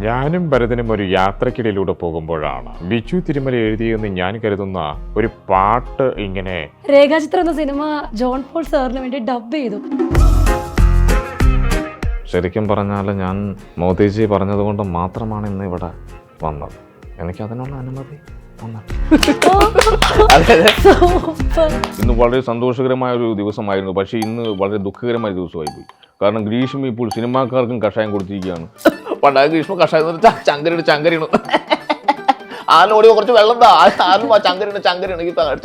ഞാനും ഭരതനും ഒരു യാത്രക്കിടയിലൂടെ പോകുമ്പോഴാണ് ബിജു തിരുമല എഴുതിയെന്ന് ഞാൻ കരുതുന്ന ഒരു പാട്ട് ഇങ്ങനെ. രേഖാചിത്രം എന്ന സിനിമ ജോൺ പോൾ സാറിന് വേണ്ടി ഡബ് ചെയ്തു. ശരിക്കും പറഞ്ഞാൽ ഞാൻ മോദിജി പറഞ്ഞതുകൊണ്ട് മാത്രമാണ് ഇന്ന് ഇവിടെ വന്നത്. എനിക്ക് അതിനുള്ള അനുമതി ഇന്ന് വളരെ സന്തോഷകരമായ ഒരു ദിവസമായിരുന്നു, പക്ഷേ ഇന്ന് വളരെ ദുഃഖകരമായ ദിവസമായി പോയി. കാരണം ഗ്രീഷ്മ ഇപ്പോൾ സിനിമാക്കാർക്കും കഷായം കൊടുത്തിരിക്കുകയാണ്. പണ്ടായ ഗ്രീഷ്മ കഷായം ചങ്കരിണ് ആലോടി കുറച്ച് വെള്ളം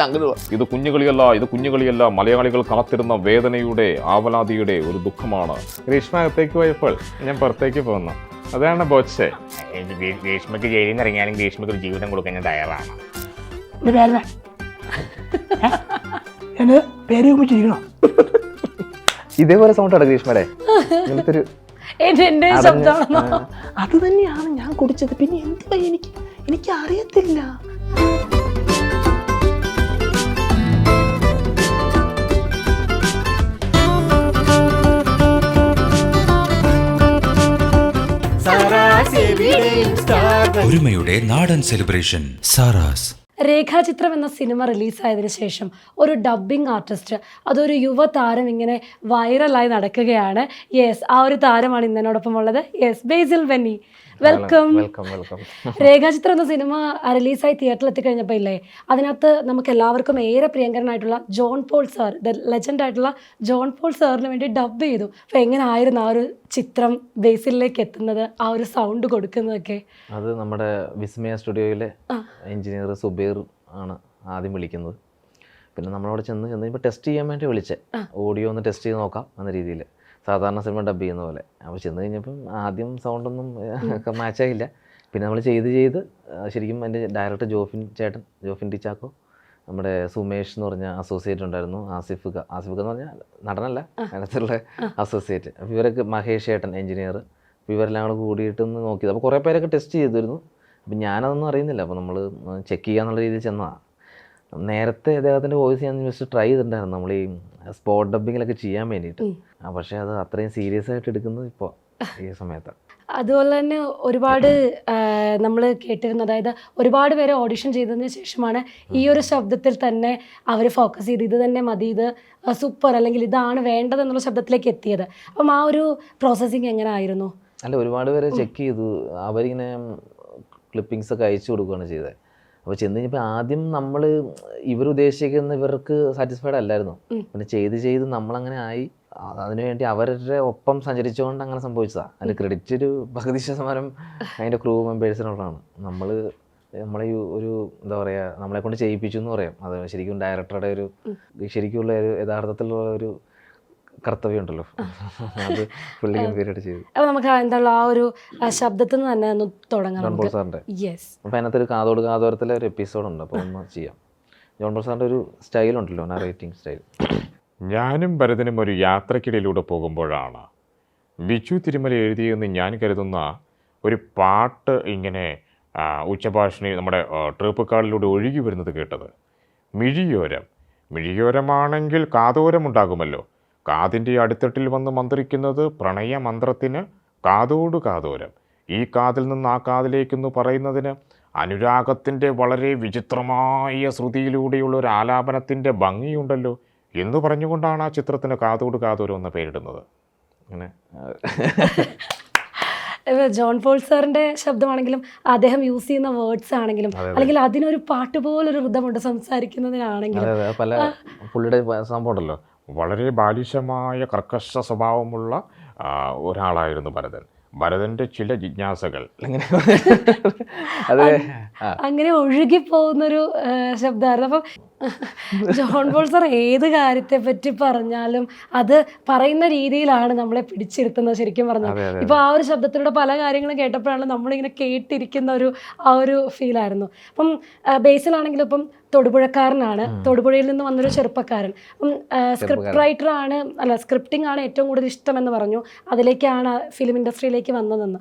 ചങ്കരിണ്. ഇത് കുഞ്ഞുകളിയല്ല, മലയാളികൾ കാത്തിരുന്ന വേദനയുടെ ആവലാതിയുടെ ഒരു ദുഃഖമാണ്. ഗ്രീഷ്മ അകത്തേക്ക് പോയപ്പോൾ ഞാൻ പുറത്തേക്ക് പോന്നു. അതാണ് ബോച്ചെ. ഗ്രീഷ്മയ്ക്ക് ജയിലിൽ നിന്ന് ഇറങ്ങിയാലും ഗ്രീഷ്മയ്ക്ക് ഒരു ജീവിതം കൊടുക്കാൻ ഞാൻ തയ്യാറാണ്. ഇതേപോലെ സൗണ്ടാണ് ഗ്രീഷ്മയുടെ. എന്റെ ശബ്ദമാണോ? അത് തന്നെയാണ് ഞാൻ കുടിച്ചത്. പിന്നെ എന്താ എനിക്ക് അറിയത്തില്ല. ഒരുമയുടെ നാടൻ സെലിബ്രേഷൻ സാറാസ്. രേഖാചിത്രം എന്ന സിനിമ റിലീസായതിനു ശേഷം ഒരു ഡബ്ബിംഗ് ആർട്ടിസ്റ്റ്, അതൊരു യുവതാരം ഇങ്ങനെ വൈറലായി നടക്കുകയാണ്. യെസ്, ആ ഒരു താരമാണ് ഇന്നോടൊപ്പം ഉള്ളത്. യെസ്, ബേസിൽ ബെന്നി, വെൽക്കം. രേഖാചിത്രം എന്ന സിനിമ റിലീസായി തിയേറ്ററിൽ എത്തിക്കഴിഞ്ഞപ്പോൾ ഇല്ലേ, അതിനകത്ത് നമുക്ക് എല്ലാവർക്കും ഏറെ പ്രിയങ്കരനായിട്ടുള്ള John Paul sir, the legend ആയിട്ടുള്ള ജോൺ പോൾ സാറിന് വേണ്ടി ഡബ് ചെയ്തു. അപ്പോൾ എങ്ങനെ ആയിരുന്നു ആ ഒരു ചിത്രം ബേസിലേക്ക് എത്തുന്നത്, ആ ഒരു സൗണ്ട് കൊടുക്കുന്നതൊക്കെ? അത് നമ്മുടെ വിസ്മയ സ്റ്റുഡിയോയിലെ എഞ്ചിനീയർ സുബൈർ ആണ് ആദ്യം വിളിക്കുന്നത്. പിന്നെ നമ്മളവിടെ ചെന്ന് കഴിയുമ്പോൾ ടെസ്റ്റ് ചെയ്യാൻ വേണ്ടി വിളിച്ചേ, ഓഡിയോ ഒന്ന് ടെസ്റ്റ് ചെയ്ത് നോക്കാം എന്ന രീതിയിൽ, സാധാരണ സിനിമ ഡബ് ചെയ്യുന്ന പോലെ. അപ്പോൾ ചെന്ന് കഴിഞ്ഞപ്പം ആദ്യം സൗണ്ടൊന്നും മാച്ചായില്ല. പിന്നെ നമ്മൾ ചെയ്ത് ശരിക്കും എൻ്റെ ഡയറക്ടർ ജോഫിൻ ടി ചാക്കോ, നമ്മുടെ സുമേഷ് എന്ന് പറഞ്ഞ അസോസിയേറ്റ് ഉണ്ടായിരുന്നു, ആസിഫ് എന്ന് പറഞ്ഞാൽ നടനല്ല, അതിനകത്തുള്ള അസോസിയേറ്റ്. അപ്പോൾ ഇവരൊക്കെ മഹേഷ് ഏട്ടൻ എഞ്ചിനീയർ, അപ്പോൾ ഇവരെല്ലാം കൂടെ കൂടിയിട്ടൊന്ന് നോക്കിയത്. അപ്പോൾ കുറേ പേരൊക്കെ ടെസ്റ്റ് ചെയ്തിരുന്നു. അപ്പം ഞാനതൊന്നും അറിയുന്നില്ല. അപ്പോൾ നമ്മൾ ചെക്ക് ചെയ്യാന്നുള്ള രീതിയിൽ ചെന്നതാണ്. നേരത്തെ അദ്ദേഹത്തിൻ്റെ വോയിസ് ഞാൻ ജസ്റ്റ് ട്രൈ ചെയ്തിട്ടുണ്ടായിരുന്നു, നമ്മൾ ഈ സ്പോട്ട് ഡബിങ്ങിലൊക്കെ ചെയ്യാൻ വേണ്ടിയിട്ട്. പക്ഷേ അത് അത്രയും സീരിയസ് ആയിട്ട് എടുക്കുന്നത് ഇപ്പോൾ ഈ സമയത്താണ്. അതുപോലെ തന്നെ ഒരുപാട് നമ്മൾ കേട്ടിരുന്നു, അതായത് ഒരുപാട് പേര് ഓഡിഷൻ ചെയ്തതിന് ശേഷമാണ് ഈ ഒരു ശബ്ദത്തിൽ തന്നെ അവർ ഫോക്കസ് ചെയ്ത് ഇത് തന്നെ മതി, ഇത് സൂപ്പർ, അല്ലെങ്കിൽ ഇതാണ് വേണ്ടത് എന്നുള്ള ശബ്ദത്തിലേക്ക് എത്തിയത്. അപ്പം ആ ഒരു പ്രോസസ്സിങ് എങ്ങനെ ആയിരുന്നു? അല്ല, ഒരുപാട് പേര് ചെക്ക് ചെയ്തു. അവരിങ്ങനെ ക്ലിപ്പിങ്സ് ഒക്കെ അയച്ചു കൊടുക്കുകയാണ് ചെയ്തത്. അപ്പോൾ ചെന്ന് കഴിഞ്ഞപ്പോൾ ആദ്യം നമ്മൾ ഇവരുദ്ദേശിക്കുന്ന ഇവർക്ക് സാറ്റിസ്ഫൈഡ് അല്ലായിരുന്നു. പിന്നെ ചെയ്ത് നമ്മളങ്ങനെ ആയി. അതിനുവേണ്ടി അവരുടെ ഒപ്പം സഞ്ചരിച്ചുകൊണ്ട് അങ്ങനെ സംഭവിച്ചതാണ്. അതിൻ്റെ ക്രെഡിറ്റ് ഒരു പകുതി ശതമാനം അതിൻ്റെ ക്രൂ മെമ്പേഴ്സിനുള്ളതാണ്. നമ്മളെ ഒരു എന്താ പറയുക, നമ്മളെ കൊണ്ട് ചെയ്യിപ്പിച്ചു എന്ന് പറയാം. അത് ശരിക്കും ഡയറക്ടറുടെ ഒരു ശരിക്കുള്ള ഒരു യഥാർത്ഥത്തിലുള്ള ഒരു കർത്തവ്യം ഉണ്ടല്ലോ, അത് പുള്ളി ഗംഭീരമായിട്ട് ചെയ്തു. അപ്പോൾ നമുക്ക് എന്തായാലും ആ ഒരു ശബ്ദത്തിൽ നിന്ന് തന്നെ ഒന്ന് തുടങ്ങാം. ജോൺ പോൾ സാറിൻ്റെ. യെസ്. അപ്പോൾ അതിനകത്ത് ഒരു കാതോരത്തിലെ ഒരു എപ്പിസോഡുണ്ട്, അപ്പോൾ ഒന്ന് ചെയ്യാം. ജോൺ പോൾ സാറിൻ്റെ ഒരു സ്റ്റൈലുണ്ടല്ലോ, നറേറ്റിംഗ് സ്റ്റൈൽ. ഞാനും ഭരതനും ഒരു യാത്രക്കിടയിലൂടെ പോകുമ്പോഴാണ് ബിജു തിരുമല എഴുതിയെന്ന് ഞാൻ കരുതുന്ന ഒരു പാട്ട് ഇങ്ങനെ ഉച്ചഭാഷണി നമ്മുടെ ട്രിപ്പ് കാർഡിലൂടെ ഒഴുകി വരുന്നത് കേട്ടത്. മിഴിയോരമാണെങ്കിൽ കാതോരമുണ്ടാകുമല്ലോ. കാതിൻ്റെ അടിത്തട്ടിൽ വന്ന് മന്ത്രിക്കുന്നത് പ്രണയമന്ത്രത്തിന് കാതോട് കാതോരം. ഈ കാതിൽ നിന്ന് ആ കാതിലേക്കെന്ന് പറയുന്നതിന് അനുരാഗത്തിൻ്റെ വളരെ വിചിത്രമായ ശ്രുതിയിലൂടെയുള്ള ഒരു ആലാപനത്തിൻ്റെ ഭംഗിയുണ്ടല്ലോ എന്ന് പറഞ്ഞുകൊണ്ടാണ് ആ ചിത്രത്തിന് കാതോട് കാതോരം എന്ന പേരിടുന്നത്. അങ്ങനെ ജോൺ പോൾ സാറിൻ്റെ ശബ്ദമാണെങ്കിലും അദ്ദേഹം യൂസ് ചെയ്യുന്ന വേർഡ്സ് ആണെങ്കിലും, അല്ലെങ്കിൽ അതിനൊരു പാട്ട് പോലൊരു ഋതമുണ്ട് സംസാരിക്കുന്നതിനാണെങ്കിലും. പല പുള്ളിയുടെ സംഭവം ഉണ്ടല്ലോ, വളരെ ബാലിശമായ കർക്കശ സ്വഭാവമുള്ള ഒരാളായിരുന്നു ഭരതൻ്റെ ചില ജിജ്ഞാസകൾ അങ്ങനെ ഒഴുകിപ്പോകുന്നൊരു ശബ്ദമായിരുന്നു. അപ്പം ജോൺ പോൾ സാർ ഏത് കാര്യത്തെ പറ്റി പറഞ്ഞാലും അത് പറയുന്ന രീതിയിലാണ് നമ്മളെ പിടിച്ചിരുത്തുന്നത് ശരിക്കും പറഞ്ഞാൽ. ഇപ്പൊ ആ ഒരു ശബ്ദത്തിലൂടെ പല കാര്യങ്ങളും കേട്ടപ്പോഴാണ് നമ്മളിങ്ങനെ കേട്ടിരിക്കുന്ന ആ ഒരു ഫീലായിരുന്നു. അപ്പം ബേസിലാണെങ്കിലും ഇപ്പം തൊടുപുഴക്കാരനാണ്, തൊടുപുഴയിൽ നിന്ന് വന്നൊരു ചെറുപ്പക്കാരൻ. അപ്പം സ്ക്രിപ്റ്റ് റൈറ്റർ ആണ്, സ്ക്രിപ്റ്റിംഗ് ആണ് ഏറ്റവും കൂടുതൽ ഇഷ്ടമെന്ന് പറഞ്ഞു. അതിലേക്കാണ് ഫിലിം ഇൻഡസ്ട്രിയിലേക്ക് വന്നതെന്ന്.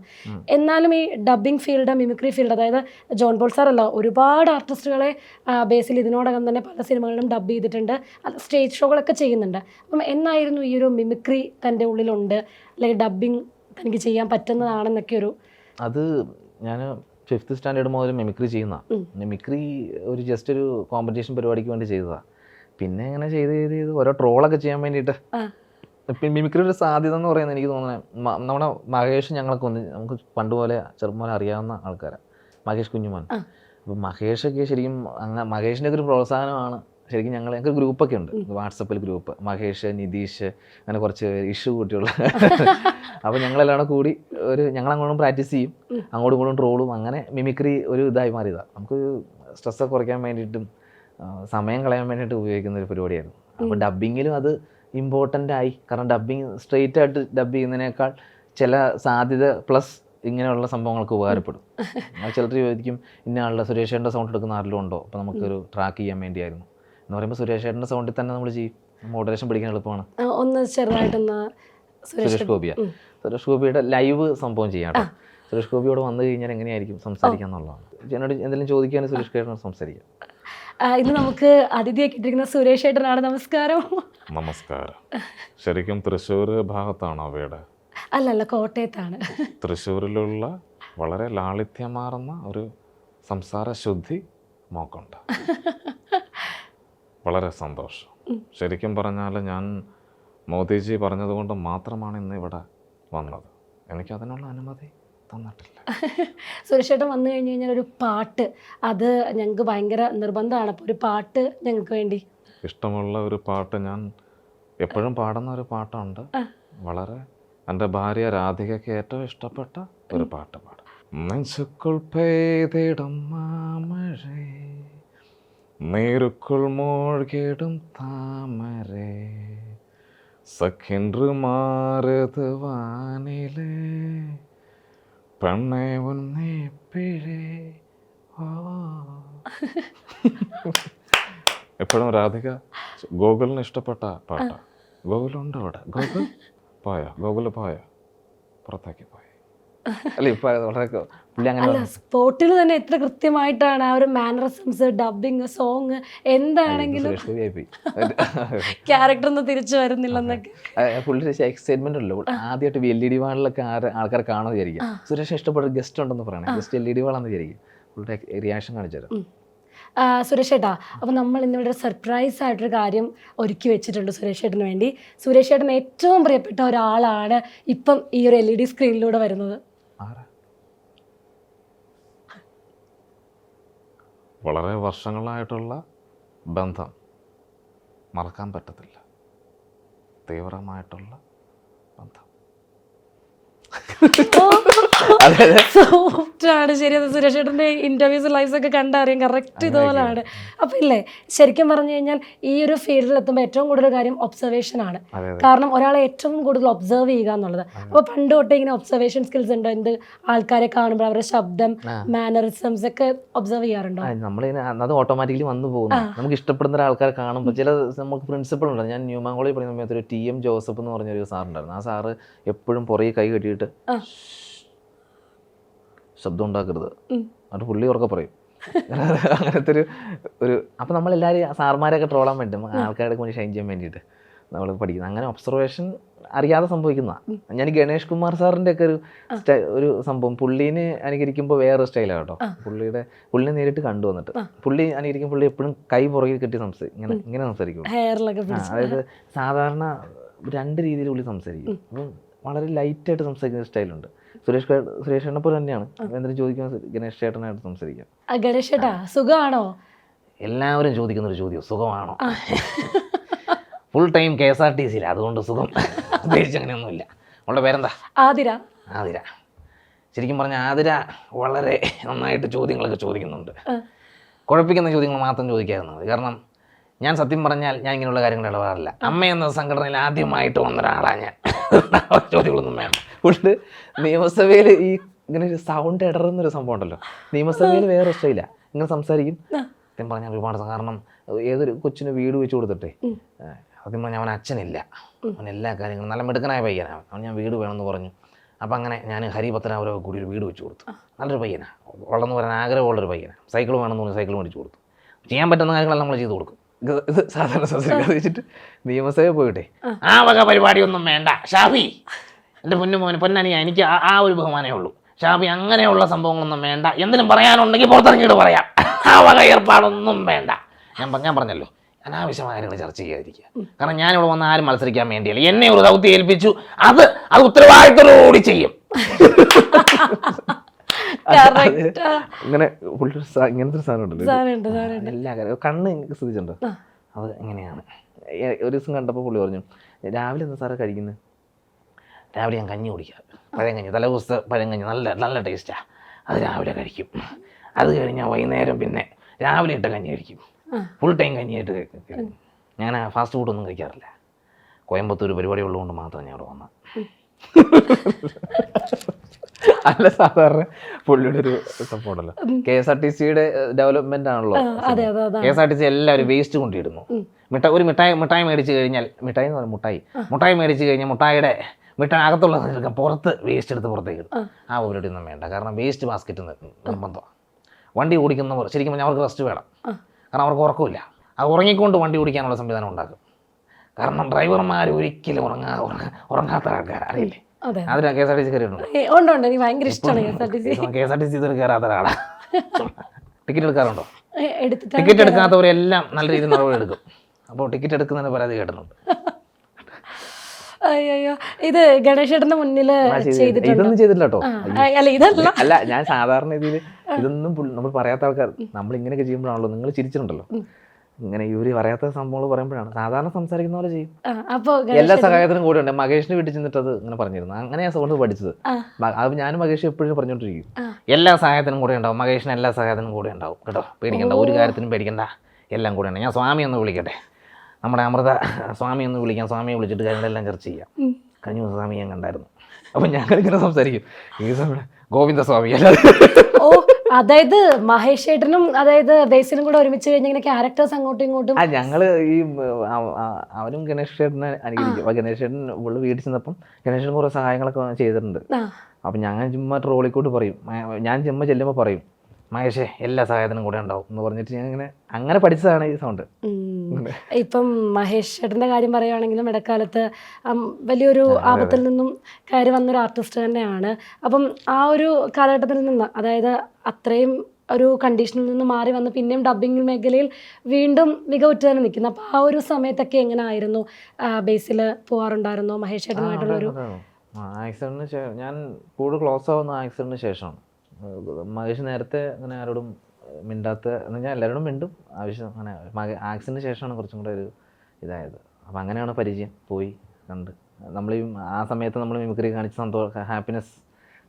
എന്നാലും ഈ ഡബ്ബിംഗ് ഫീൽഡ്, മിമിക്രി ഫീൽഡ്, അതായത് ജോൺ പോൾ സാർ അല്ല, ഒരുപാട് ആർട്ടിസ്റ്റുകളെ ബേസിൽ ഇതിനോടകം തന്നെ പല സിനിമകളിലും ഡബ് ചെയ്തിട്ടുണ്ട്, സ്റ്റേജ് ഷോകളൊക്കെ ചെയ്യുന്നുണ്ട്. അപ്പം എന്നായിരുന്നു ഈ ഒരു മിമിക്രി തൻ്റെ ഉള്ളിലുണ്ട്, അല്ലെങ്കിൽ ഡബ്ബിംഗ് തനിക്ക് ചെയ്യാൻ പറ്റുന്നതാണെന്നൊക്കെ ഒരു അത് ഞാൻ 5th സ്റ്റാൻഡേർഡ് മുതൽ മിമിക്രി ചെയ്യുന്നതാണ്. മിമിക്രി ഒരു ജസ്റ്റ് ഒരു കോമ്പറ്റീഷൻ പരിപാടിക്ക് വേണ്ടി ചെയ്തതാണ്. പിന്നെ ഇങ്ങനെ ചെയ്ത് ഓരോ ട്രോളൊക്കെ ചെയ്യാൻ വേണ്ടിയിട്ട് മിമിക്രി ഒരു സാധ്യത എന്ന് പറയുന്നത് എനിക്ക് തോന്നുന്നത് നമ്മുടെ മഹേഷ് ഞങ്ങളൊക്കെ നമുക്ക് പണ്ട് പോലെ ചെറുപ്പം പോലെ അറിയാവുന്ന ആൾക്കാരാണ്. മഹേഷ് കുഞ്ഞുമോൻ. അപ്പോൾ മഹേഷൊക്കെ ശരിക്കും അങ്ങനെ മഹേഷിൻ്റെ ഒക്കെ ഒരു പ്രോത്സാഹനമാണ് ശരിക്കും. ഞങ്ങൾക്ക് ഗ്രൂപ്പൊക്കെ ഉണ്ട്, വാട്സപ്പിൽ ഗ്രൂപ്പ്. മഹേഷ്, നിതീഷ്, അങ്ങനെ കുറച്ച് ഇഷ്യൂ കുട്ടികൾ. അപ്പോൾ ഞങ്ങളെല്ലാം കൂടി ഞങ്ങളങ്ങോട്ടും പ്രാക്ടീസ് ചെയ്യും, അങ്ങോട്ടും ഇങ്ങോട്ടും ട്രോളും. അങ്ങനെ മിമിക്രി ഒരു ഇതായി മാറിയതാണ്. നമുക്ക് സ്ട്രെസ്സൊക്കെ കുറയ്ക്കാൻ വേണ്ടിയിട്ടും സമയം കളയാൻ വേണ്ടിയിട്ട് ഉപയോഗിക്കുന്ന ഒരു പരിപാടിയായിരുന്നു. അപ്പോൾ ഡബ്ബിങ്ങിലും അത് ഇമ്പോർട്ടൻ്റ് ആയി. കാരണം ഡബ്ബിങ് സ്ട്രെയിറ്റ് ആയിട്ട് ഡബ് ചെയ്യുന്നതിനേക്കാൾ ചില സാധ്യത പ്ലസ് ഇങ്ങനെയുള്ള സംഭവങ്ങൾക്ക് ഉപകാരപ്പെടും. ചിലർ ചോദിക്കും ഇന്ന ആളുടെ സുരേഷേട്ടൻ്റെ സൗണ്ട് എടുക്കുന്ന ആരെങ്കിലും ഉണ്ടോ, അപ്പോൾ നമുക്കൊരു ട്രാക്ക് ചെയ്യാൻ വേണ്ടിയായിരുന്നു എന്ന് പറയുമ്പോൾ സുരേഷേട്ടൻ്റെ സൗണ്ടിൽ തന്നെ നമ്മൾ ചെയ്യും. മോഡറേഷൻ പിടിക്കാൻ എളുപ്പമാണ്. ഒന്ന് ചെറുതായിട്ടൊന്ന് സുരേഷ് ഗോപിയുടെ ലൈവ് സംഭവം ചെയ്യാം. സുരേഷ് ഗോപിയോട് വന്നു കഴിഞ്ഞാൽ എങ്ങനെയായിരിക്കും സംസാരിക്കുക എന്നുള്ളതാണ്. എന്നോട് എന്തെങ്കിലും ചോദിക്കുകയാണെങ്കിൽ സുരേഷ് ഗോപിയോട് സംസാരിക്കാം. ഇന്ന് നമുക്ക് അതിഥിയാക്കി ഇട്ടിരിക്കുന്ന സുരേഷ് ഏട്ടനാണ്. നമസ്കാരം. നമസ്കാരം. ശരിക്കും തൃശ്ശൂർ ഭാഗത്താണോ വീട്? അല്ലല്ല, കോട്ടയത്താണ്. തൃശ്ശൂരിലുള്ള വളരെ ലാളിത്യമാർന്ന ഒരു സംസാര ശുദ്ധി മോക്കുണ്ട്. വളരെ സന്തോഷം. ശരിക്കും പറഞ്ഞാൽ ഞാൻ മോദിജി പറഞ്ഞതുകൊണ്ട് മാത്രമാണ് ഇന്ന് ഇവിടെ വന്നത്. എനിക്കതിനുള്ള അനുമതി തന്നിട്ടില്ല. സുരേഷ് ഏട്ടൻ വന്നു കഴിഞ്ഞ് കഴിഞ്ഞാൽ ഒരു പാട്ട്, അത് ഞങ്ങൾക്ക് ഭയങ്കര നിർബന്ധമാണ്. അപ്പോൾ ഒരു പാട്ട് ഞങ്ങൾക്ക് വേണ്ടി. ഇഷ്ടമുള്ള ഒരു പാട്ട്, ഞാൻ എപ്പോഴും പാടുന്ന ഒരു പാട്ടുണ്ട്. വളരെ എൻ്റെ ഭാര്യ രാധികയ്ക്ക് ഏറ്റവും ഇഷ്ടപ്പെട്ട ഒരു പാട്ട് പാടും. നെഞ്ചുക്കുൾ പെയ്തിടും മാമഴേ, നീരുക്കുൾ മൂழ்கிடும் താമരേ, സഖിன்று മാറുത് വാനിലേ, പെണ്ണേ ഉന്നേ പിഴേ. എപ്പോഴും രാധിക ഗോകുലിന് ഇഷ്ടപ്പെട്ട പാട്ടാ. ഗോകുലുണ്ട് ഇവിടെ? ഗോകുൽ പോയോ? ഗോകുൽ പോയോ? പുറത്തേക്ക് പോയി. അല്ല ഇപ്പൊ വളരെ പുള്ളി അങ്ങനെ അല്ല, സ്പോട്ടിൽ തന്നെ എത്ര കൃത്യമായിട്ടാണ് ആ ഒരു മാനറിസംസ്, ഡബിങ്, സോങ് എന്താണെങ്കിലും ക്യാരക്ടർ ഒന്നും തിരിച്ചു വരുന്നില്ലെന്നൊക്കെ. പുള്ളി എക്സൈറ്റ്മെന്റ് ഉണ്ടല്ലോ. ആദ്യമായിട്ട് LED വാളിലൊക്കെ ആൾക്കാർ കാണുമെന്ന് വിചാരിക്കും. സുരേഷ് ഇഷ്ടപ്പെട്ട ഗസ്റ്റ് ഉണ്ടെന്ന് പറയണേ, ഗസ്റ്റ് LED വാളാന്ന് വിചാരിക്കും. പുള്ളിയുടെ റിയാക്ഷൻ കാണിച്ചു തരാം. സുരേഷ് ഏട്ടാ, അപ്പോൾ നമ്മൾ ഇന്നിവിടെ ഒരു സർപ്രൈസ് ആയിട്ടൊരു കാര്യം ഒരുക്കി വെച്ചിട്ടുണ്ട് സുരേഷ് ഏട്ടന് വേണ്ടി. സുരേഷ് ഏട്ടന് ഏറ്റവും പ്രിയപ്പെട്ട ഒരാളാണ് ഇപ്പം ഈ ഒരു LED സ്ക്രീനിലൂടെ വരുന്നത്. വളരെ വർഷങ്ങളായിട്ടുള്ള ബന്ധം മറക്കാൻ പറ്റത്തില്ല. തീവ്രമായിട്ടുള്ള ബന്ധം. സോഫ്റ്റാണ്. ശരി, അത് സുരേഷ് ഏട്ടൻ്റെ ഇൻ്റർവ്യൂസ് ലൈവ്സ് ഒക്കെ കണ്ടറിയാം. കറക്റ്റ് ഇതുപോലെയാണ്. അപ്പോൾ ഇല്ലേ, ശരിക്കും പറഞ്ഞു കഴിഞ്ഞാൽ ഈ ഒരു ഫീൽഡിൽ എത്തുമ്പോൾ ഏറ്റവും കൂടുതൽ കാര്യം ഒബ്സർവേഷൻ ആണ്. കാരണം ഒരാളെ ഏറ്റവും കൂടുതൽ ഒബ്സർവ് ചെയ്യുക എന്നുള്ളത്. അപ്പോൾ പണ്ട് തൊട്ടേ ഇങ്ങനെ ഒബ്സർവേഷൻ സ്കിൽസ് ഉണ്ടോ? എന്ത് ആൾക്കാരെ കാണുമ്പോൾ അവരുടെ ശബ്ദം, മാനറിസംസ് ഒക്കെ ഒബ്സർവ് ചെയ്യാറുണ്ടോ? അത് ഓട്ടോമാറ്റിക്കലി വന്നു പോകുന്നു. നമുക്ക് ഇഷ്ടപ്പെടുന്ന ആൾക്കാരെ കാണുമ്പോൾ ചില നമുക്ക് പ്രിൻസിപ്പിൾ ഉണ്ട്. ഞാൻ ന്യൂമാൻ കോളേജിൽ പഠിക്കുന്ന സമയത്ത് ഒരു TM ജോസഫ് എന്ന് പറഞ്ഞൊരു സാറുണ്ടായിരുന്നു. ആ സാറ് എപ്പോഴും പുറകെ കൈ കെട്ടിയിട്ട് ശബ്ദം ഉണ്ടാക്കരുത്, എന്നിട്ട് പുള്ളി ഉറക്കെ പറയും. അങ്ങനത്തെ ഒരു അപ്പോൾ നമ്മളെല്ലാവരും സാർമാരെയൊക്കെ ട്രോളാൻ പറ്റും, ആൾക്കാരുടെ വേണ്ടി ഷൈൻ ചെയ്യാൻ വേണ്ടിയിട്ട് നമ്മൾ പഠിക്കുന്നത്. അങ്ങനെ ഒബ്സർവേഷൻ അറിയാതെ സംഭവിക്കുന്നതാണ്. ഞാൻ ഗണേഷ് കുമാർ സാറിൻ്റെ ഒക്കെ ഒരു സംഭവം, പുള്ളീനെ അനുകരിക്കുമ്പോൾ വേറൊരു സ്റ്റൈലാണ് കേട്ടോ. പുള്ളിനെ നേരിട്ട് കണ്ടു വന്നിട്ട് പുള്ളി അനുകരിക്കും. പുള്ളി എപ്പോഴും കൈ പുറകിൽ കെട്ടി ഇങ്ങനെ സംസാരിക്കും. അതായത് സാധാരണ 2 രീതിയിൽ പുള്ളി സംസാരിക്കും. അപ്പം വളരെ ലൈറ്റായിട്ട് സംസാരിക്കുന്ന സ്റ്റൈലുണ്ട്. സുരേഷേട്ടനെ പോലെ തന്നെയാണ്. എന്തെങ്കിലും ചോദിക്കുമ്പോൾ ഗണേഷ് ചേട്ടനായിട്ട് സംസാരിക്കാം. ഗണേഷ് ചേട്ടാ, സുഖമാണോ? എല്ലാവരും ചോദിക്കുന്ന ഒരു ചോദ്യം, സുഖമാണോ? ഫുൾ ടൈം KSRTC, അതുകൊണ്ട് സുഖം ഉപയോഗിച്ച് അങ്ങനെയൊന്നുമില്ല. അവളുടെ പേരെന്താ? ആതിര. ശരിക്കും പറഞ്ഞാൽ ആതിര വളരെ നന്നായിട്ട് ചോദ്യങ്ങളൊക്കെ ചോദിക്കുന്നുണ്ട്. കുഴപ്പിക്കുന്ന ചോദ്യങ്ങൾ മാത്രം ചോദിക്കാറുണ്ട്. കാരണം ഞാൻ സത്യം പറഞ്ഞാൽ ഞാൻ ഇങ്ങനെയുള്ള കാര്യങ്ങൾ ഇടപെടാറില്ല. അമ്മ എന്ന സംഘടനയിൽ ആദ്യമായിട്ട് വന്ന ഒരാളാണ് ഞാൻ. ചോദ്യങ്ങളൊന്നും വേണം. ഫുള്ള് നിയമസഭയിൽ ഈ ഇങ്ങനെ ഒരു സൗണ്ട് ഇടറുന്നൊരു സംഭവം ഉണ്ടല്ലോ, നിയമസഭയിൽ വേറെ ഇഷ്ടമില്ല. ഇങ്ങനെ സംസാരിക്കും. സത്യം പറഞ്ഞാൽ ഒരുപാട്, കാരണം ഏതൊരു കൊച്ചിന് വീട് വെച്ച് കൊടുത്തിട്ടെ, സത്യം പറഞ്ഞാൽ അവൻ അച്ഛനില്ല, അവൻ എല്ലാ കാര്യങ്ങളും നല്ല മിടുക്കനായ പയ്യനാണ്. അവൻ ഞാൻ വീട് വേണമെന്ന് പറഞ്ഞു. അപ്പം അങ്ങനെ ഞാൻ ഹരിപത്തനാപുരമൊക്കെ കൂടി ഒരു വീട് വെച്ച് കൊടുത്തു. നല്ലൊരു പയ്യനാണ്, ഉള്ളതെന്ന് പറയാൻ ആഗ്രഹമുള്ളൊരു പയ്യനാണ്. സൈക്കിൾ വേണമെന്ന് പറഞ്ഞ് സൈക്കിൾ മേടിച്ച് കൊടുത്തു. ചെയ്യാൻ പറ്റുന്ന കാര്യങ്ങളെല്ലാം നമ്മൾ ചെയ്ത് കൊടുക്കും. ഇത് സാധാരണ സംസാരിക്കാതെ വെച്ചിട്ട് നിയമസഭയിൽ പോയിട്ടെ ആ വക പരിപാടിയൊന്നും വേണ്ട ഷാഫി, എൻ്റെ പൊന്നുമോനെ പൊന്നനിയ, എനിക്ക് ആ ഒരു ബഹുമാനമേ ഉള്ളൂ. ഷാബി അങ്ങനെയുള്ള സംഭവങ്ങളൊന്നും വേണ്ട, എന്തിനും പറയാനുണ്ടെങ്കിൽ പുറത്തിറങ്ങിയിട്ട് പറയാം, ആ വക ഏർപ്പാടൊന്നും വേണ്ട. ഞാൻ പറഞ്ഞല്ലോ, അനാവശ്യമായ കാര്യങ്ങൾ ചർച്ച ചെയ്യാതിരിക്കുക. കാരണം ഞാനിവിടെ വന്ന് ആരും മത്സരിക്കാൻ വേണ്ടിയല്ല, എന്നെ ഒരു ദൗത്യം ഏൽപ്പിച്ചു, അത് ഉത്തരവാദിത്തത്തോടുകൂടി ചെയ്യും. ഇങ്ങനെ ഇങ്ങനത്തെ ഒരു സാധനം ഉണ്ടല്ലോ, സാധനമുണ്ട്. എല്ലാ കാര്യം കണ്ണ് നിങ്ങൾക്ക് ശ്രദ്ധിച്ചിട്ടുണ്ടോ? അത് എങ്ങനെയാണ് ഒരു ദിവസം കണ്ടപ്പോൾ പുള്ളി പറഞ്ഞു, രാവിലെ എന്താ സാറേ കഴിക്കുന്നത്? രാവിലെ ഞാൻ കഞ്ഞി കുടിക്കാം, പഴങ്കഞ്ഞി, തലേദിവസത്തെ പഴങ്കഞ്ഞി നല്ല നല്ല ടേസ്റ്റാണ്, അത് രാവിലെ കഴിക്കും. അത് കഴിഞ്ഞാൽ വൈകുന്നേരം പിന്നെ രാവിലെ ഇട്ട കഞ്ഞി കഴിക്കും, ഫുൾ ടൈം കഞ്ഞിയായിട്ട് കഴിക്കും. ഞാൻ ഫാസ്റ്റ് ഫുഡൊന്നും കഴിക്കാറില്ല. കോയമ്പത്തൂർ പരിപാടി ഉള്ളതുകൊണ്ട് മാത്രം ഞാൻ അവിടെ വന്നത്. അല്ല, സാധാരണ പുള്ളിയുടെ ഒരു സംഭവം ഉണ്ടല്ലോ, KSRTCയുടെ ഡെവലപ്മെന്റ് ആണല്ലോ. KSRTC എല്ലാവരും വേസ്റ്റ് കൊണ്ടിടുന്നു. ഒരു മിഠായി മേടിച്ച് കഴിഞ്ഞാൽ, മിഠായി എന്ന് പറഞ്ഞാൽ മുട്ടായി മേടിച്ച് കഴിഞ്ഞാൽ മുട്ടായിയുടെ അകത്തുള്ള പുറത്ത് വേസ്റ്റ് എടുത്ത് പുറത്തേക്ക് ഇടും. ആ പരിപാടി ഒന്നും വേണ്ട. കാരണം വേസ്റ്റ് ബാസ്ക്കറ്റ് നിർബന്ധമാണ്. വണ്ടി ഓടിക്കുന്നവർ ശരിക്കും പറഞ്ഞാൽ അവർക്ക് റെസ്റ്റ് വേണം. കാരണം അവർക്ക് ഉറക്കമില്ല. അത് ഉറങ്ങിക്കൊണ്ട് വണ്ടി ഓടിക്കാനുള്ള സംവിധാനം ഉണ്ടാക്കും. കാരണം ഡ്രൈവർമാർ ഒരിക്കലും ഉറങ്ങാത്ത ആൾക്കാർ അറിയില്ലേ? അതിനാ KSRTC കയറിയിട്ടുണ്ട്. KSRTC ഇതൊരു കയറാത്ത ഒരാളാണ്. ടിക്കറ്റ് എടുക്കാറുണ്ടോ? ടിക്കറ്റ് എടുക്കാത്തവരെല്ലാം നല്ല രീതിയിൽ നടപടി എടുക്കും. അപ്പോൾ ടിക്കറ്റ് എടുക്കുന്നതിന് പരാതി കേട്ടുന്നുണ്ട്. അയ്യോ, ഇത് ഗണേശേട്ടന്റെ മുന്നിൽ ഇതൊന്നും ചെയ്തില്ല കേട്ടോ. ഇതല്ല, അല്ല, ഞാൻ സാധാരണ രീതിയിൽ ഇതൊന്നും നമ്മൾ പറയാത്ത ആൾക്കാർ നമ്മൾ ഇങ്ങനെയൊക്കെ ചെയ്യുമ്പോഴാണല്ലോ നിങ്ങൾ ചിരിച്ചിട്ടുണ്ടല്ലോ. ഇങ്ങനെ ഇവര് പറയാത്ത സംഭവങ്ങൾ പറയുമ്പോഴാണ് സാധാരണ സംസാരിക്കുന്ന പോലെ ചെയ്യും. എല്ലാ സഹായത്തിനും കൂടെ ഉണ്ട്. മഹേഷിന് വീട്ടിൽ ചെന്നിട്ട് അത് ഇങ്ങനെ പറഞ്ഞിരുന്നു. അങ്ങനെയാ സൗണ്ട് പഠിച്ചത്. അത് ഞാനും മഹേഷ് എപ്പോഴും പറഞ്ഞോണ്ടിരിക്കും, എല്ലാ സഹായത്തിനും കൂടെ ഉണ്ടാവും, മഹേഷിന് എല്ലാ സഹായത്തിനും കൂടെ ഉണ്ടാവും കേട്ടോ, പേടിക്കണ്ട, ഒരു കാര്യത്തിനും പേടിക്കണ്ട, എല്ലാം കൂടെ ഉണ്ട്. ഞാൻ സ്വാമി ഒന്ന് വിളിക്കട്ടെ, നമ്മുടെ അമൃത സ്വാമി ഒന്ന് വിളിക്കാം, സ്വാമിയെ വിളിച്ചിട്ട് കാര്യങ്ങളെല്ലാം ചർച്ച ചെയ്യാം. കഴിഞ്ഞ ദിവസം സ്വാമി ഞാൻ കണ്ടായിരുന്നു. അപ്പം ഞങ്ങളിങ്ങനെ സംസാരിക്കും, ഈ സ്വാമി ഗോവിന്ദസ്വാമി അല്ലാതെ. ഓ, അതായത് മഹേഷ് ഏട്ടനും അതായത് ബേസിലും കൂടെ ഒരുമിച്ച് കഴിഞ്ഞ ഇങ്ങനെ ക്യാരക്ടേഴ്സ് അങ്ങോട്ടും ഇങ്ങോട്ടും. ഞങ്ങള് ഈ അവനും ഗണേഷ് ചേട്ടനെ അനുകരിക്കും. അപ്പൊ ഗണേഷ് ചേട്ടൻ ഉള്ള വീട്ടിൽ ചെന്നപ്പം ഗണേഷ് ചേട്ടൻ കുറെ സഹായങ്ങളൊക്കെ ചെയ്തിട്ടുണ്ട്. അപ്പൊ ഞങ്ങൾ ചുമ്മാ ട്രോളിക്കോട്ട് പറയും, ഞാൻ ചുമ്മാ ചെല്ലുമ്പോൾ പറയും, മഹേഷേ എല്ലാ സഹായത്തിനും കൂടെ ഉണ്ടാവും എന്ന് പറഞ്ഞിട്ട് ഞാൻ ഇങ്ങനെ അങ്ങനെ പഠിച്ചതാണ് ഈ സൗണ്ട്. ഇപ്പം മഹേഷ് ചേട്ടൻ്റെ കാര്യം പറയുകയാണെങ്കിലും ഇടക്കാലത്ത് വലിയൊരു ആപത്തിൽ നിന്നും കയറി വന്നൊരു ആർട്ടിസ്റ്റ് തന്നെയാണ്. അപ്പം ആ ഒരു കാലഘട്ടത്തിൽ നിന്ന്, അതായത് അത്രയും ഒരു കണ്ടീഷനിൽ നിന്ന് മാറി വന്ന് പിന്നെയും ഡബ്ബിംഗ് മേഖലയിൽ വീണ്ടും മികവുറ്റ് തന്നെ നിൽക്കുന്നു. അപ്പോൾ ആ ഒരു സമയത്തൊക്കെ എങ്ങനെ ആയിരുന്നു? ബേസിൽ പോകാറുണ്ടായിരുന്നോ മഹേഷ് ചേട്ടനുമായിട്ടുള്ളൊരു? ആക്സിഡന്റിന് ഞാൻ കൂടുതൽ ക്ലോസ് ആവുന്ന ആക്സിഡന്റിന് ശേഷമാണ്. മഹേഷ് നേരത്തെ അങ്ങനെ ആരോടും മിണ്ടാത്ത എന്ന് പറഞ്ഞാൽ എല്ലാവരോടും മിണ്ടും, ആവശ്യം അങ്ങനെ. ആക്സിഡന്റിന് ശേഷമാണ് കുറച്ചും കൂടെ ഒരു ഇതായത്. അപ്പം അങ്ങനെയാണ് പരിചയം, പോയി കണ്ട്. നമ്മൾ ആ സമയത്ത് നമ്മൾ മിമിക്രി കാണിച്ച സന്തോഷം, ഹാപ്പിനെസ്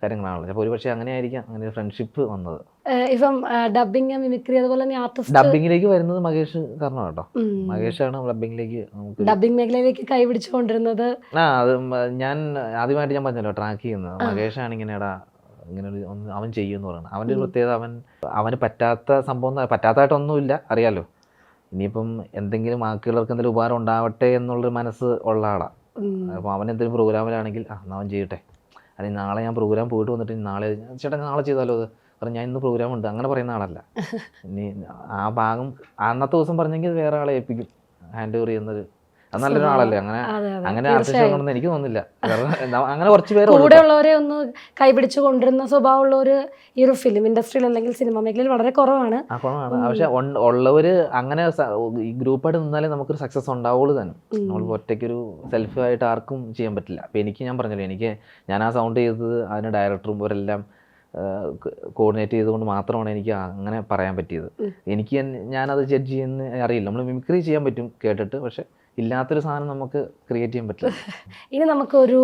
കാര്യങ്ങളാണല്ലോ. അപ്പോൾ ഒരുപക്ഷെ അങ്ങനെ ആയിരിക്കാം അങ്ങനെ ഫ്രണ്ട്ഷിപ്പ് വന്നത്. ഇപ്പം ഡബ്ബിങ്, മിമിക്രി, അതുപോലെ തന്നെ ആർട്ടിസ്റ്റ് ഡബ്ബിങ്ങിലേക്ക് വരുന്നത് മഹേഷ് കാരണം കേട്ടോ. മഹേഷാണ് ഡബ്ബിങ്ങിലേക്ക്, ഡബ്ബിംഗ് മേഖലയിലേക്ക് കൈപിടിച്ചുകൊണ്ടിരുന്നത്. അത് ഞാൻ ആദ്യമായിട്ട് ഞാൻ പറഞ്ഞല്ലോ ട്രാക്ക് ചെയ്യുന്നത് മഹേഷാണ്. ഇങ്ങനെടാ ഇങ്ങനെ ഒരു അവൻ ചെയ്യുമെന്ന് പറയുന്നത്. അവൻ്റെ ഒരു പ്രത്യേകത, അവന് പറ്റാത്ത സംഭവം പറ്റാത്തതായിട്ടൊന്നുമില്ല, അറിയാലോ. ഇനിയിപ്പം എന്തെങ്കിലും ബാക്കിയുള്ളവർക്ക് എന്തെങ്കിലും ഉപകാരം ഉണ്ടാവട്ടെ എന്നുള്ളൊരു മനസ്സ് ഉള്ള ആളാണ്. അപ്പോൾ അവൻ എന്തെങ്കിലും പ്രോഗ്രാമിലാണെങ്കിൽ അവൻ ചെയ്യട്ടെ, അല്ലെങ്കിൽ നാളെ ഞാൻ പ്രോഗ്രാം പോയിട്ട് വന്നിട്ട് നാളെ ചേട്ടാ നാളെ ചെയ്താലോ അത് കാരണം ഞാൻ ഇന്ന് പ്രോഗ്രാം ഉണ്ട് അങ്ങനെ പറയുന്ന ആളല്ല. ഇനി ആ ഭാഗം അന്നത്തെ ദിവസം പറഞ്ഞെങ്കിൽ വേറെ ആളെ ഏൽപ്പിക്കും ഹാൻഡ് ഓവർ ചെയ്യുന്നത്. അത് നല്ലൊരു ആളല്ലേ. അങ്ങനെ ആർട്ടിസ്റ്റ് എനിക്ക് തോന്നുന്നില്ല. അങ്ങനെ കുറച്ച് പേര് കൂടെ ഉള്ളവരെ ഒന്ന് കൈപിടിച്ച് കൊണ്ടിരുന്ന സ്വഭാവമുള്ളവർ ഈ ഒരു ഫിലിം ഇൻഡസ്ട്രിയിൽ അല്ലെങ്കിൽ സിനിമ മേഖലയിൽ വളരെ കുറവാണ്. പക്ഷെ ഉള്ളവര് അങ്ങനെ ഈ ഗ്രൂപ്പായിട്ട് നിന്നാലേ നമുക്കൊരു സക്സസ് ഉണ്ടാവുള്ളൂ തന്നെ. നമ്മൾ ഒറ്റയ്ക്കൊരു സെൽഫായിട്ട് ആർക്കും ചെയ്യാൻ പറ്റില്ല. അപ്പം ഞാൻ പറഞ്ഞല്ലോ, ഞാൻ ആ സൗണ്ട് ചെയ്തത് അതിന് ഡയറക്ടറും ഇവരെല്ലാം കോർഡിനേറ്റ് ചെയ്തുകൊണ്ട് മാത്രമാണ് എനിക്ക് അങ്ങനെ പറയാൻ പറ്റിയത്. ഞാനത് ജഡ്ജ് ചെയ്യുന്ന അറിയില്ല. നമ്മൾ മിമിക്രി ചെയ്യാൻ പറ്റും കേട്ടിട്ട്, പക്ഷെ ഇല്ലാത്തൊരു സാധനം നമുക്ക് ക്രിയേറ്റ് ചെയ്യാൻ പറ്റില്ല. ഇനി നമുക്കൊരു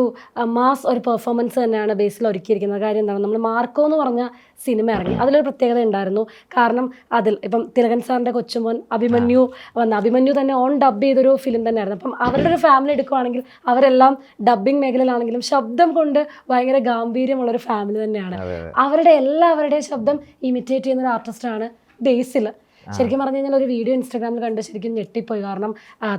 മാസ് ഒരു പെർഫോമൻസ് തന്നെയാണ് ബേസിൽ ഒരുക്കിയിരിക്കുന്നത്. കാര്യം എന്താണ്, നമ്മൾ മാർക്കോ എന്ന് പറഞ്ഞ സിനിമ ഇറങ്ങി, അതിലൊരു പ്രത്യേകത ഉണ്ടായിരുന്നു. കാരണം അതിൽ ഇപ്പം തിലകൻ സാറിൻ്റെ കൊച്ചുമോൻ അഭിമന്യു തന്നെ ഓൺ ഡബ് ചെയ്തൊരു ഫിലിം തന്നെയായിരുന്നു. അപ്പം അവരുടെ ഒരു ഫാമിലി എടുക്കുകയാണെങ്കിൽ അവരെല്ലാം ഡബ്ബിംഗ് മേഖലയിലാണെങ്കിലും ശബ്ദം കൊണ്ട് ഭയങ്കര ഗാംഭീര്യമുള്ളൊരു ഫാമിലി തന്നെയാണ്. അവരുടെ എല്ലാവരുടെയും ശബ്ദം ഇമിറ്റേറ്റ് ചെയ്യുന്ന ഒരു ആർട്ടിസ്റ്റാണ് ബേസിൽ. ശരിക്കും പറഞ്ഞു കഴിഞ്ഞാൽ ഒരു വീഡിയോ ഇൻസ്റ്റാഗ്രാമിൽ കണ്ട് ശരിക്കും ഞെട്ടിപ്പോയി. കാരണം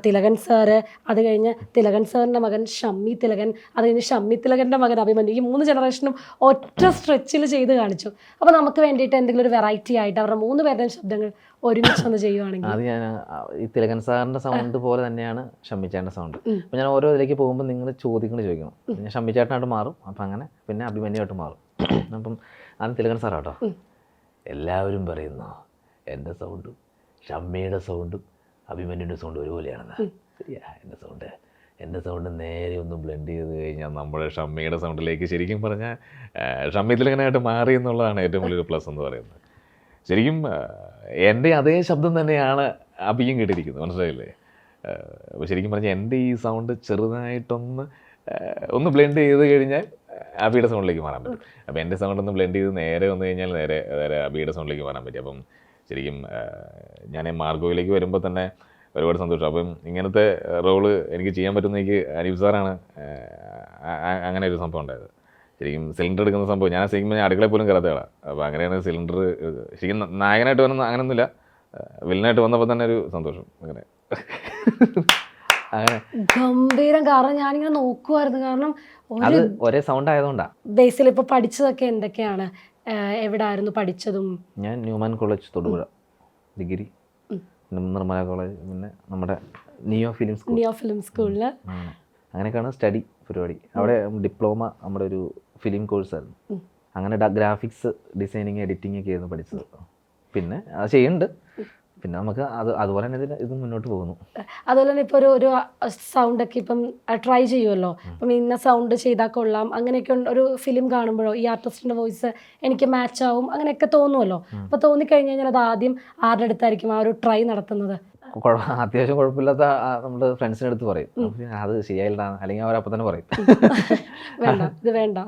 തിലകൻ സാറ്, അത് കഴിഞ്ഞ് തിലകൻ സാറിൻ്റെ മകൻ ഷമ്മി തിലകൻ, അത് കഴിഞ്ഞ് ഷമ്മി തിലകൻ്റെ മകൻ അഭിമന്യു, ഈ 3 ജനറേഷനും ഒറ്റ സ്ട്രെച്ചിൽ ചെയ്ത് കാണിച്ചു. അപ്പോൾ നമുക്ക് വേണ്ടിയിട്ട് എന്തെങ്കിലും ഒരു വെറൈറ്റി ആയിട്ട് അവരുടെ 3 പേരുടെയും ശബ്ദങ്ങൾ ഒരുമിച്ച് ഒന്ന് ചെയ്യുവാണെങ്കിൽ. അത് ഞാൻ ഈ തിലകൻ സാറിൻ്റെ സൗണ്ട് പോലെ തന്നെയാണ് ഷമ്മിച്ചേട്ടൻ്റെ സൗണ്ട്. അപ്പോൾ ഞാൻ ഓരോ ഇതിലേക്ക് പോകുമ്പോൾ നിങ്ങൾ ചോദിക്കണം. ഞാൻ ഷമ്മിച്ചേട്ടനായിട്ട് മാറും, അപ്പം അങ്ങനെ പിന്നെ അഭിമന്യുമായിട്ട് മാറും. അപ്പം ആണ് തിലകൻ സാറാട്ടോ. എല്ലാവരും പറയുന്നു എൻ്റെ സൗണ്ടും ഷമ്മിയുടെ സൗണ്ടും അഭിമന്യുൻ്റെ സൗണ്ടും ഒരുപോലെയാണെന്ന്. ശരിയാ, എൻ്റെ സൗണ്ട് നേരെ ഒന്ന് ബ്ലെൻഡ് ചെയ്ത് കഴിഞ്ഞാൽ നമ്മുടെ ഷമ്മിയുടെ സൗണ്ടിലേക്ക് ശരിക്കും പറഞ്ഞാൽ ഷമ്മി തിലകനായിട്ട് മാറി എന്നുള്ളതാണ് ഏറ്റവും വലിയൊരു പ്ലസ് എന്ന് പറയുന്നത്. ശരിക്കും എൻ്റെ അതേ ശബ്ദം തന്നെയാണ് അഭിയും കേട്ടിരിക്കുന്നത്, മനസ്സിലായില്ലേ? അപ്പോൾ ശരിക്കും പറഞ്ഞാൽ എൻ്റെ ഈ സൗണ്ട് ചെറുതായിട്ടൊന്ന് ബ്ലെൻഡ് ചെയ്ത് കഴിഞ്ഞാൽ അബിയുടെ സൗണ്ടിലേക്ക് മാറാൻ പറ്റും. അപ്പോൾ എൻ്റെ സൗണ്ട് ഒന്ന് ബ്ലെൻഡ് ചെയ്ത് നേരെ വന്നു കഴിഞ്ഞാൽ നേരെ അബിയുടെ സൗണ്ടിലേക്ക് മാറാൻ പറ്റും. അപ്പം ശരിക്കും ഞാൻ മാർഗോയിലേക്ക് വരുമ്പോൾ തന്നെ ഒരുപാട് സന്തോഷം. അപ്പം ഇങ്ങനത്തെ റോള് എനിക്ക് ചെയ്യാൻ പറ്റുന്ന എനിക്ക് അനീഫ് സാറാണ് അങ്ങനെ ഒരു സംഭവം ഉണ്ടായത്. ശരിക്കും സിലിണ്ടർ എടുക്കുന്ന സംഭവം ഞാൻ ശരിക്കും ഞാൻ അടുക്കളയിൽ പോലും കയറാത്തതാണ്. അപ്പോൾ അങ്ങനെയാണ് സിലിണ്ടർ ശരിക്കും നായകനായിട്ട് വന്ന അങ്ങനെയൊന്നുമില്ല, വില്ലനായിട്ട് വന്നപ്പോൾ തന്നെ ഒരു സന്തോഷം. അങ്ങനെ ഗംഭീരം. കാരണം ഞാനിങ്ങനെ നോക്കുമായിരുന്നു, കാരണം അത് ഒരേ സൗണ്ട് ആയതുകൊണ്ടാണ്. ബേസിൽ ഇപ്പോൾ പഠിച്ചതൊക്കെ എന്തൊക്കെയാണ്, എവിടെ ആയിരുന്നു പഠിച്ചതും? ഞാൻ Newman college Thodupuzha degree, Nirmala college, പിന്നെ നമ്മുടെ നിയോ ഫിലിം സ്കൂളിൽ അങ്ങനെയൊക്കെയാണ് സ്റ്റഡി പരിപാടി. അവിടെ ഡിപ്ലോമ നമ്മുടെ ഒരു ഫിലിം കോഴ്സായിരുന്നു. അങ്ങനെ ഗ്രാഫിക്സ് ഡിസൈനിങ് എഡിറ്റിംഗ് ഒക്കെ ആയിരുന്നു പഠിച്ചത്. പിന്നെ അത് ചെയ്യുന്നുണ്ട്. പിന്നെ നമുക്ക് അതുപോലെ തന്നെ ഇത് മുന്നോട്ട് പോകുന്നു. അതുപോലെ തന്നെ ഇപ്പോൾ ഒരു സൗണ്ടൊക്കെ ഇപ്പം ട്രൈ ചെയ്യുമല്ലോ, ഇപ്പം ഇന്ന സൗണ്ട് ചെയ്താൽ കൊള്ളാം അങ്ങനെയൊക്കെ ഒരു ഫിലിം കാണുമ്പോഴോ ഈ ആർട്ടിസ്റ്റിൻ്റെ വോയിസ് എനിക്ക് മാച്ച് ആവും അങ്ങനെയൊക്കെ തോന്നുമല്ലോ. അപ്പോൾ തോന്നിക്കഴിഞ്ഞ് കഴിഞ്ഞാൽ അത് ആദ്യം ആരുടെ അടുത്തായിരിക്കും ആ ഒരു ട്രൈ നടത്തുന്നത്? അത്യാവശ്യം കുഴപ്പമില്ലാത്ത നമ്മുടെ ഫ്രണ്ട്സിൻ്റെ അടുത്ത് പറയും, അത് ശരിയായില്ല, അല്ലെങ്കിൽ അവരപ്പം തന്നെ പറയും വേണ്ട ഇത് വേണ്ട.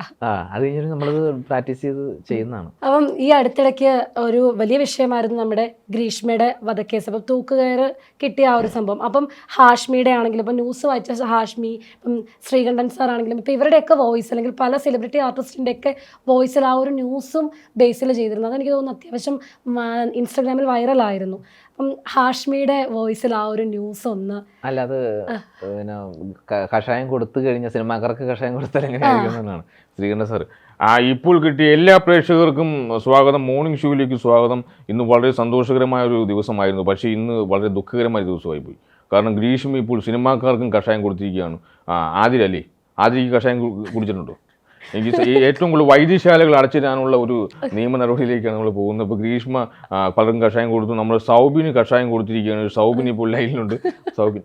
അത് കഴിഞ്ഞിട്ട് നമ്മളത് പ്രാക്ടീസ് ചെയ്ത് ചെയ്യുന്നതാണ്. അപ്പം ഈ അടുത്തിടയ്ക്ക് ഒരു വലിയ വിഷയമായിരുന്നു നമ്മുടെ ഗ്രീഷ്മയുടെ വധക്കേസ്. അപ്പം തൂക്കുകയറ് കിട്ടിയ ആ ഒരു സംഭവം. അപ്പം ഹാഷ്മിയുടെ ആണെങ്കിലും ഇപ്പം ന്യൂസ് വായിച്ച ഹാഷ്മി, ഇപ്പം ശ്രീകണ്ഠൻ സാർ ആണെങ്കിലും ഇപ്പം ഇവരുടെയൊക്കെ വോയിസ് അല്ലെങ്കിൽ പല സെലിബ്രിറ്റി ആർട്ടിസ്റ്റിൻ്റെയൊക്കെ വോയിസിൽ ആ ഒരു ന്യൂസും ബേസിൽ ചെയ്തിരുന്നു. അതെനിക്ക് തോന്നുന്നു അത്യാവശ്യം ഇൻസ്റ്റാഗ്രാമിൽ വൈറലായിരുന്നു. അപ്പം ഹാഷ്മിയുടെ വോയിസിൽ ആ ഒരു ന്യൂസ് ഒന്ന് അല്ല, അത് പിന്നെ കഷായം കൊടുത്തു കഴിഞ്ഞാൽ സിനിമാക്കാർക്ക് കഷായം കൊടുത്താൽ എങ്ങനെയായിരിക്കും ശ്രീകണ്ഠൻ സാർ. ഇപ്പോൾ കിട്ടിയ എല്ലാ പ്രേക്ഷകർക്കും സ്വാഗതം, മോർണിംഗ് ഷോയിലേക്ക് സ്വാഗതം. ഇന്ന് വളരെ സന്തോഷകരമായ ഒരു ദിവസമായിരുന്നു, പക്ഷേ ഇന്ന് വളരെ ദുഃഖകരമായ ദിവസമായി പോയി. കാരണം ഗ്രീഷ്മ ഇപ്പോൾ സിനിമാക്കാർക്കും കഷായം കൊടുത്തിരിക്കുകയാണ്. ആതിരയ്ക്ക് കഷായം കുടിച്ചിട്ടുണ്ടോ? എനിക്ക് ഏറ്റവും കൂടുതൽ വൈദ്യശാലകൾ അടച്ചിടാനുള്ള ഒരു നിയമ നടപടിയിലേക്കാണ് നമ്മൾ പോകുന്നത്. ഇപ്പോൾ ഗ്രീഷ്മ പലർക്കും കഷായം കൊടുത്തു. നമ്മൾ സൗബിന് കഷായം കൊടുത്തിരിക്കുകയാണ്. സൗബിന് ഇപ്പോൾ ലൈനിലുണ്ട്. സൗബിൻ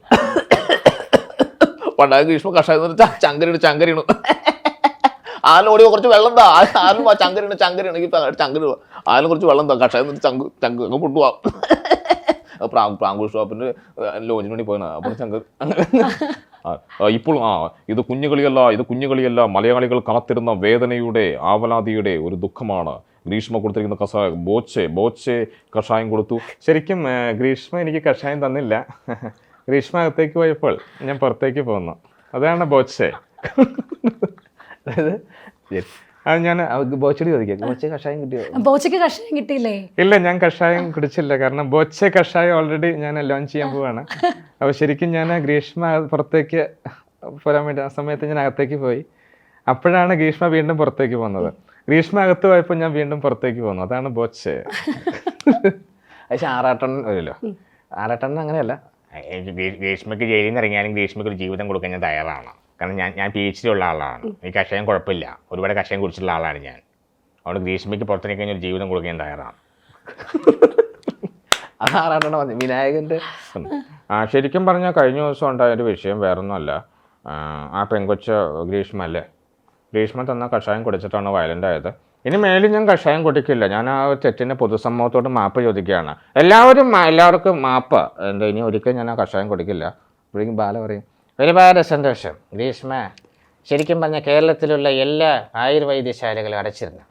പണ്ടായ ഗ്രീഷ്മ കഷായം ചങ്കരിയാണ് ആലോടി കുറച്ച് വെള്ളം എന്താ ആരും ചങ്കരിയാണ് ചങ്കരി ആലും കുറച്ച് വെള്ളം എന്താ കഷായം ചങ്ക് അങ്ങ് പൊട്ടുപോവാം. പ്രാങ്കൂർ ഷോപ്പിൻ്റെ ലോഞ്ചിന് വേണ്ടി പോയത്. അപ്പോൾ ചങ്കർ ഇപ്പോൾ ഇത് കുഞ്ഞുകളിയല്ല മലയാളികൾ കാത്തിരുന്ന വേദനയുടെ ആവലാതിയുടെ ഒരു ദുഃഖമാണ്. ഗ്രീഷ്മ കൊടുത്തിരിക്കുന്ന കഷായം ബോച്ചെ കഷായം കൊടുത്തു. ശരിക്കും ഗ്രീഷ്മ എനിക്ക് കഷായം തന്നില്ല. ഗ്രീഷ്മ അകത്തേക്ക് പോയപ്പോൾ ഞാൻ പുറത്തേക്ക് പോന്നു. അതാണ് ബോച്ചെ. അത് ഞാൻ ബോച്ചടി ചോദിക്കാം, ബോച്ചെ കഷായം കിട്ടിയോ? ബോച്ചയ്ക്ക് കഷായം കിട്ടിയില്ലേ? ഇല്ല, ഞാൻ കഷായം കുടിച്ചില്ല. കാരണം ബോച്ചെ കഷായം ഓൾറെഡി ഞാൻ ലോഞ്ച് ചെയ്യാൻ പോവാണ്. അപ്പോൾ ശരിക്കും ഞാൻ ഗ്രീഷ്മ പുറത്തേക്ക് പോരാൻ വേണ്ടി ആ സമയത്ത് ഞാൻ അകത്തേക്ക് പോയി. അപ്പോഴാണ് ഗ്രീഷ്മ വീണ്ടും പുറത്തേക്ക് പോകുന്നത്. ഗ്രീഷ്മ അകത്ത് പോയപ്പോൾ ഞാൻ വീണ്ടും പുറത്തേക്ക് പോകുന്നു. അതാണ് ബോച്ചെ. പക്ഷെ ആറാട്ടണ്ണൻ വരുമല്ലോ, ആറാട്ടണ്ണൻ അങ്ങനെയല്ല. ഗ്രീഷ്മയ്ക്ക് ജയിലിൽ നിന്ന് ഇറങ്ങിയാലും ഗ്രീഷ്മയ്ക്ക് ഒരു ജീവിതം കൊടുക്കാൻ ഞാൻ തയ്യാറാണ്. കാരണം ഞാൻ PhD ഉള്ള ആളാണ്. ഈ കഷായം കുഴപ്പമില്ല, ഒരുപാട് കഷായം കുടിച്ചിട്ടുള്ള ആളാണ് ഞാൻ. അതുകൊണ്ട് ഗ്രീഷ്മയ്ക്ക് പുറത്തേക്ക് കഴിഞ്ഞാൽ ഒരു ജീവിതം കൊടുക്കാൻ തയ്യാറാണ്. ആറാട്ടണ്ണ വന്നു വിനായകൻ്റെ. ശരിക്കും പറഞ്ഞാൽ കഴിഞ്ഞ ദിവസം ഉണ്ടായൊരു വിഷയം വേറൊന്നുമല്ല. ആ പെങ്കൊച്ച് ഗ്രീഷ്മ അല്ലേ, ഗ്രീഷ്മ തന്ന കഷായം കുടിച്ചിട്ടാണ് വയലൻ്റ് ആയത്. ഇനി മേലിൽ ഞാൻ കഷായം കുടിക്കില്ല. ഞാൻ ആ ഒരു തെറ്റിൻ്റെ പൊതുസമൂഹത്തോട് മാപ്പ് ചോദിക്കുകയാണ്. എല്ലാവർക്കും മാപ്പ്. എന്താ, ഇനി ഒരിക്കലും ഞാൻ ആ കഷായം കുടിക്കില്ല. അപ്പോഴേക്കും ബാല പറയും, ഒരുപാട് സന്തോഷം ഗ്രീഷ്മ. ശരിക്കും പറഞ്ഞാൽ കേരളത്തിലുള്ള എല്ലാ ആയുർവൈദ്യശാലകളും അടച്ചിരുന്നു.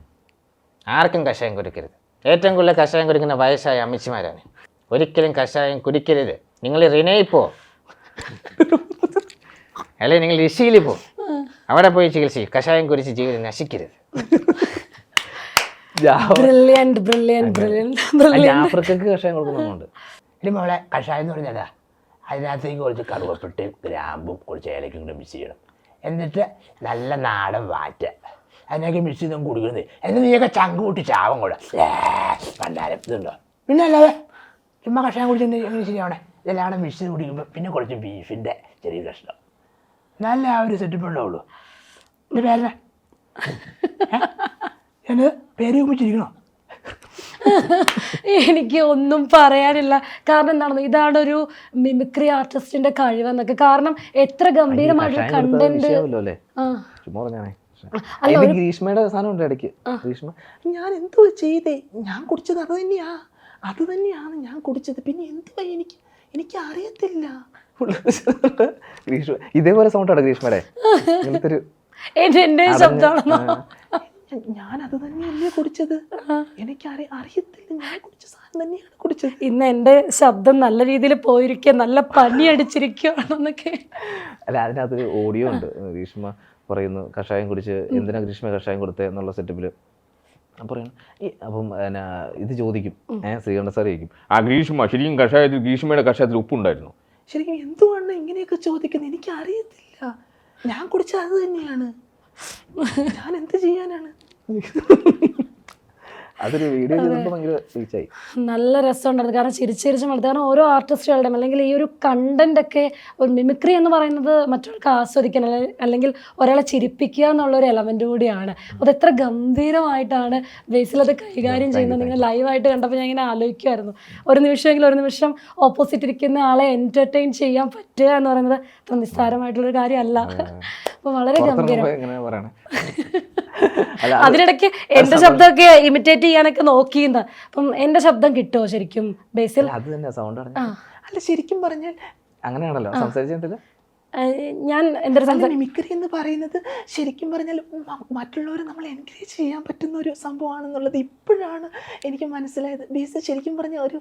ആർക്കും കഷായം കുടിക്കരുത്. ഏറ്റവും കൂടുതൽ കഷായം കുടിക്കുന്ന വയസ്സായ അമ്മച്ചിമാരാണ്. ഒരിക്കലും കഷായം കുടിക്കരുത്. നിങ്ങൾ റിനയിൽ പോ, അല്ലെങ്കിൽ നിങ്ങൾ ഋഷിയിൽ പോ, അവിടെ പോയി ചികിത്സിക്കും. കഷായം കുടിച്ച് ജീവിതം നശിക്കരുത്. ആഫ്രിക്കക്ക് കഷായം കൊടുക്കുന്നുണ്ട്. ഇനി മോളെ കഷായം എന്ന് പറഞ്ഞാൽ അതിനകത്തേക്ക് കുറച്ച് കറുവപ്പട്ടയും ഗ്രാമ്പും കുറച്ച് ഏലക്കും കൂടെ മിക്സ് ചെയ്യണം. എന്നിട്ട് നല്ല നാടൻ വാറ്റ അതിനൊക്കെ മിക്സ് ചെയ്ത് കുടിക്കുന്നത്. എന്നിട്ട് നീയൊക്കെ ചങ്ക് കൂട്ടി ചാവം കൂടെ പണ്ടാരം ഇതുണ്ടോ. പിന്നെ അല്ലാതെ ചുമ്മാ കഷായം കുടിച്ചിട്ട് എങ്ങനെ ശരിയാവണേ. ഇതെല്ലാം മിക്സ് ചെയ്ത് കുടിക്കുമ്പോൾ പിന്നെ കുറച്ച് ബീഫിൻ്റെ ചെറിയ കഷ്ണം, നല്ല ആ ഒരു സെറ്റപ്പ് ഉണ്ടാവുള്ളൂ. എൻ്റെ പേരനെ എൻ്റെ പേര് ചോദിച്ചിരിക്കണോ? എനിക്ക് ഒന്നും പറയാനില്ല. കാരണം എന്താണെന്ന്, ഇതാണൊരു മിമിക്രി ആർട്ടിസ്റ്റിന്റെ കഴിവെന്നൊക്കെ. കാരണം എത്ര ഗംഭീരമായിട്ടുള്ള കണ്ടന്റ്. അല്ലേ ആ ചുമ്മാ പറഞ്ഞാണേ. അല്ല, ഇത് ഗ്രീഷ്മയുടെ സാധനം ഉണ്ട് ഇടയ്ക്ക്. ഗ്രീഷ്മ ഞാൻ എന്തോ ചെയ്തേ, ഞാൻ കുടിച്ചത് അത് തന്നെയാണ് ഞാൻ കുടിച്ചത്, പിന്നെ എന്തുവാ എനിക്ക് അറിയത്തില്ല. ഗ്രീഷ്മ ഇതേപോലെ സൗണ്ട് ആണ് ഗ്രീഷ്മയുടെ. ഇങ്ങനത്തെ ഒരു എന്റെ ശബ്ദമാണെന്നോ? ഞാൻ അത് തന്നെയല്ലേ കുടിച്ചത്, അറിയത്തില്ല, ഞാൻ കുടിച്ച സാധനം തന്നെയാണ് കുടിച്ചത്. ഇന്ന് എന്റെ ശബ്ദം നല്ല രീതിയിൽ പോയിരിക്കുക, നല്ല പനി അടിച്ചിരിക്കുകയാണെന്നൊക്കെ. അല്ല, അതിനകത്തൊരു ഓഡിയോ ഉണ്ട്. ഗ്രീഷ്മ പറയുന്നു കഷായം കുടിച്ച് എന്തിനാ ഗ്രീഷ്മ കഷായം കൊടുത്തേ എന്നുള്ള സെറ്റപ്പിൽ പറയുന്നു. അപ്പം ഇത് ചോദിക്കും, ശ്രീകണ്ഠ സാർ ചോദിക്കും, ഗ്രീഷ്മ ശരിക്കും കഷായത്തിൽ ഗ്രീഷ്മയുടെ കഷായത്തിൽ ഉപ്പുണ്ടായിരുന്നു. ശരിക്കും എന്തുവാണ് ഇങ്ങനെയൊക്കെ ചോദിക്കുന്നത്, എനിക്ക് അറിയത്തില്ല, ഞാൻ കുടിച്ചത് അത് തന്നെയാണ്, ഞാൻ എന്ത് ചെയ്യാനാണ്. അതൊരു വീഡിയോ ചെയ്തപ്പോൾ ഭയങ്കര റീച്ചായി. നല്ല രസമുണ്ടായിരുന്നു. കാരണം ചിരിച്ചിരിച്ച് മടുത്തു. കാരണം ഓരോ ആർട്ടിസ്റ്റുകളുടെയും അല്ലെങ്കിൽ ഈ ഒരു കണ്ടന്റ് ഒക്കെ, ഒരു മിമിക്രി എന്ന് പറയുന്നത് മറ്റൊരാൾക്ക് ആസ്വദിക്കാൻ അല്ലെങ്കിൽ ഒരാളെ ചിരിപ്പിക്കുക എന്നുള്ളൊരു എലമെന്റ് കൂടിയാണ്. അത് എത്ര ഗംഭീരമായിട്ടാണ് ബേസിൽ അത് കൈകാര്യം ചെയ്യുന്നത്. നിങ്ങൾ ലൈവായിട്ട് കണ്ടപ്പോൾ ഞാൻ ഇങ്ങനെ ആലോചിക്കുമായിരുന്നു, ഒരു നിമിഷം ഓപ്പോസിറ്റ് ഇരിക്കുന്ന ആളെ എന്റർടൈൻ ചെയ്യാൻ പറ്റുക എന്ന് പറയുന്നത് അത്ര നിസ്സാരമായിട്ടുള്ളൊരു കാര്യമല്ല. അപ്പോൾ വളരെ ഗംഭീരം. അതിനിടയ്ക്ക് എന്റെ ശബ്ദമൊക്കെ ഇമിറ്റേറ്റ് ചെയ്യാനൊക്കെ നോക്കിയെന്ന്. അപ്പം എന്റെ ശബ്ദം കിട്ടുമോ ശരിക്കും ബേസിൽ? അത് തന്നെ സൗണ്ട് അല്ല, ശരിക്കും പറഞ്ഞാൽ അങ്ങനെയാണല്ലോ സംസാരിച്ചിട്ടില്ല. ഞാൻ എന്തൊരു മിമിക്രി എന്ന് പറയുന്നത് ശരിക്കും പറഞ്ഞാൽ മറ്റുള്ളവരെ നമ്മൾ എൻകറേജ് ചെയ്യാൻ പറ്റുന്ന ഒരു സംഭവമാണെന്നുള്ളത് ഇപ്പോഴാണ് എനിക്ക് മനസ്സിലായത്. ബേസിൽ ശരിക്കും പറഞ്ഞാൽ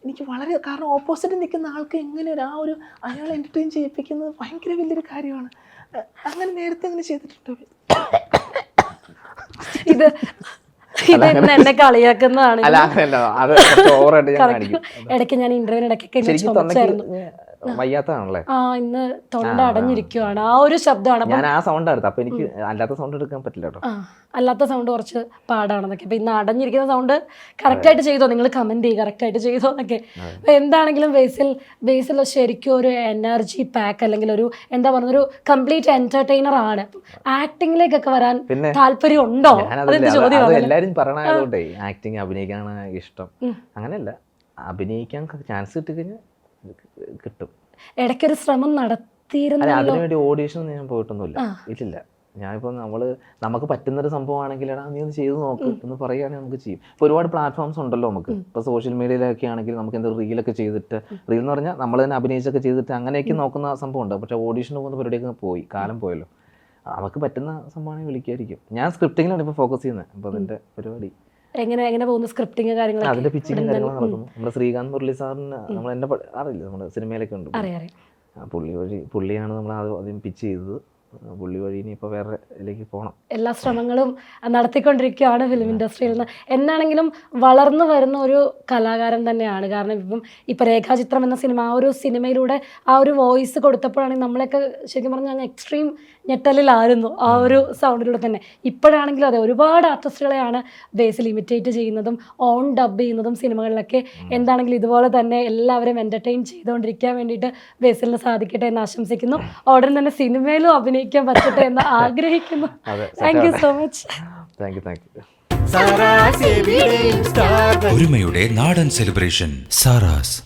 എനിക്ക് വളരെ, കാരണം ഓപ്പോസിറ്റ് നിൽക്കുന്ന ആൾക്ക് എങ്ങനെ അയാളെ എൻ്റർടൈൻ ചെയ്യിപ്പിക്കുന്നത് ഭയങ്കര വലിയൊരു കാര്യമാണ്. അങ്ങനെ നേരത്തെ അങ്ങനെ ചെയ്തിട്ടുണ്ടോ? ഇത് എന്നെ കളിയാക്കുന്നതാണ്. ഇടയ്ക്ക് ഞാൻ ഇന്റർവ്യൂവിനിടയ്ക്കൊക്കെ വയ്യാത്തതാണല്ലേ? ഇന്ന് തൊണ്ട അടഞ്ഞിരിക്കുവാണ്, ആ ഒരു ശബ്ദമാണ്. ഞാൻ ആ സൗണ്ട് എടുത്തു, അപ്പൊ എനിക്ക് അല്ലാത്ത സൗണ്ട് എടുക്കാൻ പറ്റില്ല കേട്ടോ. അല്ലാത്ത സൗണ്ട് കുറച്ച് പാടാണെന്നൊക്കെ. അപ്പൊ ഇന്ന് അടഞ്ഞിരിക്കുന്ന സൗണ്ട് കറക്റ്റായിട്ട് ചെയ്തോ, നിങ്ങൾ കമന്റ് ചെയ്യുക കറക്റ്റായിട്ട് ചെയ്തോ എന്നൊക്കെ. അപ്പൊ എന്താണെങ്കിലും ബേസിൽ ശരിക്കും ഒരു എനർജി പാക്ക്, അല്ലെങ്കിൽ ഒരു എന്താ പറയുക, ഒരു കംപ്ലീറ്റ് എന്റർടൈനർ ആണ്. ആക്ടിങ്ങിലേക്കൊക്കെ വരാൻ താല്പര്യം ഉണ്ടോ? അതെന്ത് ചോദ്യമാണ്. എല്ലാരും പറയണതുകൊണ്ടേ ആക്ടിങ് അഭിനയിക്കാനാണ് ഇഷ്ടം. അങ്ങനെയല്ല, അഭിനയിക്കാൻ ചാൻസ് കിട്ടിക്കഴിഞ്ഞാൽ കിട്ടും. ഇടയ്ക്കൊരു ശ്രമം നടത്തിയിരുന്നു. അതിനുവേണ്ടി ഓഡീഷൻ ഞാൻ പോയിട്ടൊന്നുമില്ല. ഇല്ല, ഞാനിപ്പോൾ നമുക്ക് പറ്റുന്നൊരു സംഭവമാണെങ്കിൽ നീ ഒന്ന് ചെയ്ത് നോക്ക് എന്ന് പറയുകയാണെങ്കിൽ നമുക്ക് ചെയ്യും. ഇപ്പോൾ ഒരുപാട് പ്ലാറ്റ്ഫോംസ് ഉണ്ടല്ലോ നമുക്ക്. ഇപ്പോൾ സോഷ്യൽ മീഡിയയിലൊക്കെ ആണെങ്കിൽ നമുക്ക് എന്തെങ്കിലും റീലൊക്കെ ചെയ്തിട്ട്, റീൽ എന്ന് പറഞ്ഞാൽ നമ്മൾ തന്നെ അഭിനയിച്ചൊക്കെ ചെയ്തിട്ട് അങ്ങനെയൊക്കെ നോക്കുന്ന സംഭവമുണ്ട്. പക്ഷേ ഓഡീഷന് പോകുന്ന പരിപാടിയൊക്കെ കാലം പോയല്ലോ. നമുക്ക് പറ്റുന്ന സംഭവമാണെങ്കിൽ വിളിക്കായിരിക്കും. ഞാൻ സ്ക്രിപ്റ്റിങ്ങിലാണ് ഇപ്പോൾ ഫോക്കസ് ചെയ്യുന്നത്. അപ്പോൾ അതിൻ്റെ പരിപാടി എങ്ങനെ പോകുന്നു, സ്ക്രിപ്റ്റിംഗ് കാര്യങ്ങൾ, അതിന്റെ പിച്ചിങ് കാര്യങ്ങൾ നടക്കുന്നു. നമ്മുടെ ശ്രീകാന്ത് മുരളി സാറിന് നമ്മൾ എന്നെ അറിയില്ല, നമ്മുടെ സിനിമയിലൊക്കെ ഉണ്ട്. പുള്ളിയാണ് നമ്മൾ ആദ്യം പിച്ച് ചെയ്തത്. പുള്ളി വഴി ഇനിയിപ്പോൾ വേറെ ഇതിലേക്ക് പോകണം. എല്ലാ ശ്രമങ്ങളും നടത്തിക്കൊണ്ടിരിക്കുകയാണ് ഫിലിം ഇൻഡസ്ട്രിയിൽ നിന്ന്. എന്നാണെങ്കിലും വളർന്നു വരുന്ന ഒരു കലാകാരൻ തന്നെയാണ്. കാരണം ഇപ്പം രേഖാചിത്രം എന്ന സിനിമ, ആ ഒരു സിനിമയിലൂടെ ആ ഒരു വോയിസ് കൊടുത്തപ്പോഴാണെങ്കിൽ നമ്മളൊക്കെ ശരിക്കും പറഞ്ഞാൽ അങ്ങ് എക്സ്ട്രീം ഞെട്ടലിലായിരുന്നു ആ ഒരു സൗണ്ടിലൂടെ തന്നെ. ഇപ്പോഴാണെങ്കിലും അതെ, ഒരുപാട് ആർട്ടിസ്റ്റുകളെയാണ് ബേസിൽ ഇമിറ്റേറ്റ് ചെയ്യുന്നതും ഓൺ ഡബ് ചെയ്യുന്നതും സിനിമകളിലൊക്കെ. എന്താണെങ്കിലും ഇതുപോലെ തന്നെ എല്ലാവരും എൻ്റർടൈൻ ചെയ്തുകൊണ്ടിരിക്കാൻ വേണ്ടിയിട്ട് ബേസിലിന് സാധിക്കട്ടെ എന്ന് ആശംസിക്കുന്നു. ഉടൻ തന്നെ സിനിമയിലും അഭിനയിക്കാൻ പറ്റട്ടെ എന്ന് ആഗ്രഹിക്കുന്നു. Thank you so much. Thank you. ഒരുമയുടെ നാടൻ സെലിബ്രേഷൻ സാറാസ്.